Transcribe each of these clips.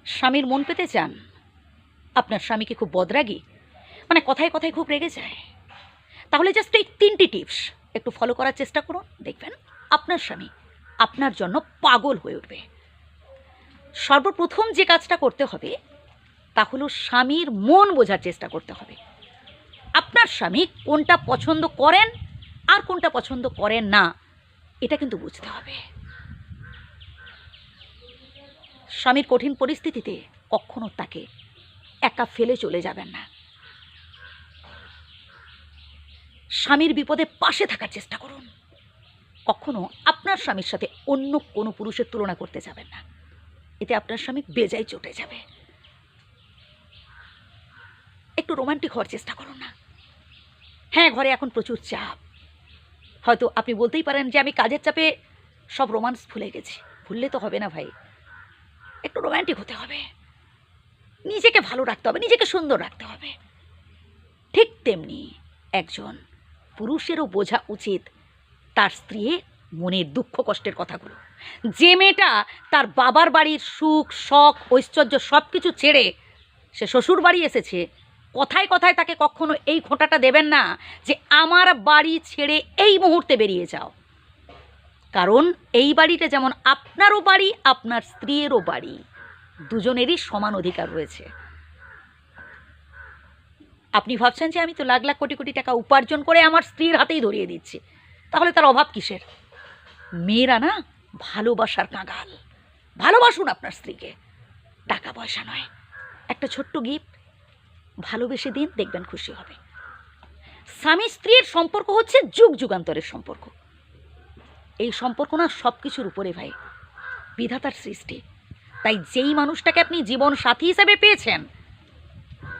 স্বামীর মন পেতে চান? আপনার স্বামীকে খুব বদরাগী, মানে কথায় কথায় খুব রেগে যায়, তাহলে জাস্ট এই 3টি টিপস একটু ফলো করার চেষ্টা করুন। দেখবেন আপনার স্বামী আপনার জন্য পাগল হয়ে উঠবে। সর্বপ্রথম যে কাজটা করতে হবে তা হলো স্বামীর মন বোঝার চেষ্টা করতে হবে। আপনার স্বামী কোনটা পছন্দ করেন আর কোনটা পছন্দ করেন না, এটা কিন্তু বুঝতে হবে। স্বামীর কঠিন পরিস্থিতিতে কখনো তাকে একা ফেলে চলে যাবেন না। স্বামীর বিপদে পাশে থাকার চেষ্টা করুন। কখনো আপনার স্বামীর সাথে অন্য কোনো পুরুষের তুলনা করতে যাবেন না, এতে আপনার স্বামী বেজায় চটে যাবে। একটু রোমান্টিক হওয়ার চেষ্টা করুন না। হ্যাঁ, ঘরে এখন প্রচুর চাপ, হয়তো আপনি বলতেই পারেন যে আমি কাজের চাপে সব রোমান্স ভুলে গেছি। ভুললে তো হবে না ভাই, একটু রোমান্টিক হতে হবে, নিজেকে ভালো রাখতে হবে, নিজেকে সুন্দর রাখতে হবে। ঠিক তেমনি একজন পুরুষেরও বোঝা উচিত তার স্ত্রীর মনের দুঃখ কষ্টের কথাগুলো। যে মেয়েটা তার বাবার বাড়ির সুখ শখ ঐশ্বর্য সব কিছু ছেড়ে সে শ্বশুর বাড়ি এসেছে, কথায় কথায় তাকে কখনো এই খোঁটাটা দেবেন না যে আমার বাড়ি ছেড়ে এই মুহূর্তে বেরিয়ে যাও। কারণ এই বাড়িটা যেমন আপনারও বাড়ি, আপনার স্ত্রীরও বাড়ি, দুজনেরই সমান অধিকার রয়েছে। আপনি ভাবছেন যে আমি তো লাখ লাখ কোটি কোটি টাকা উপার্জন করে আমার স্ত্রীর হাতেই ধরিয়ে দিচ্ছি, তাহলে তার অভাব কিসের? মেয়েরা না ভালোবাসার কাঙাল। ভালোবাসুন আপনার স্ত্রীকে, টাকা পয়সা নয়, একটা ছোট্ট গিফট ভালোবেসে দিন, দেখবেন খুশি হবে। স্বামী স্ত্রীর সম্পর্ক হচ্ছে যুগ যুগান্তরের সম্পর্ক। এই সম্পর্ক না সব কিছুর উপরে ভাই বিধাতার সৃষ্টি। তাই যেই মানুষটাকে আপনি জীবন সাথী হিসেবে পেয়েছেন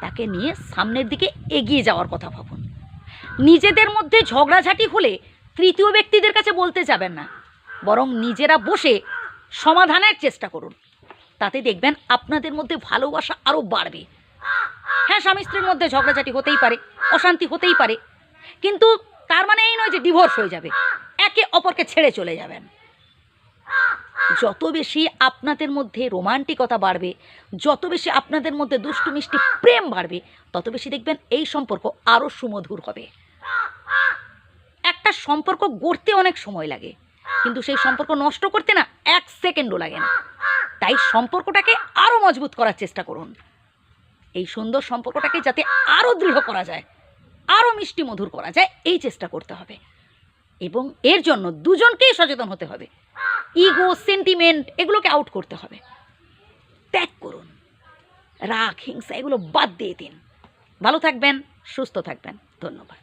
তাকে নিয়ে সামনের দিকে এগিয়ে যাওয়ার কথা ভাবুন। নিজেদের মধ্যে ঝগড়াঝাটি হলে তৃতীয় ব্যক্তিদের কাছে বলতে যাবেন না, বরং নিজেরা বসে সমাধানের চেষ্টা করুন। তাতে দেখবেন আপনাদের মধ্যে ভালোবাসা আরও বাড়বে। হ্যাঁ, স্বামী স্ত্রীর মধ্যে ঝগড়াঝাটি হতেই পারে, অশান্তি হতেই পারে, কিন্তু তার মানে এই নয় যে ডিভোর্স হয়ে যাবে, একে অপরকে ছেড়ে চলে যাবেন। যত বেশি আপনাদের মধ্যে রোমান্টিকতা বাড়বে, যত বেশি আপনাদের মধ্যে দুষ্টু মিষ্টি প্রেম বাড়বে, তত বেশি দেখবেন এই সম্পর্ক আরও সুমধুর হবে। একটা সম্পর্ক গড়তে অনেক সময় লাগে, কিন্তু সেই সম্পর্ক নষ্ট করতে না 1 সেকেন্ডও লাগে না। তাই সম্পর্কটাকে আরও মজবুত করার চেষ্টা করুন। এই সুন্দর সম্পর্কটাকে যাতে আরও দৃঢ় করা যায়, আরও মিষ্টি মধুর করা যায়, এই চেষ্টা করতে হবে। এবং এর জন্য দুজনকেই সচেতন হতে হবে। ইগো, সেন্টিমেন্ট এগুলোকে আউট করতে হবে। ত্যাগ করুন, রাগ, হিংসা এগুলো বাদ দিয়ে দিন। ভালো থাকবেন, সুস্থ থাকবেন। ধন্যবাদ।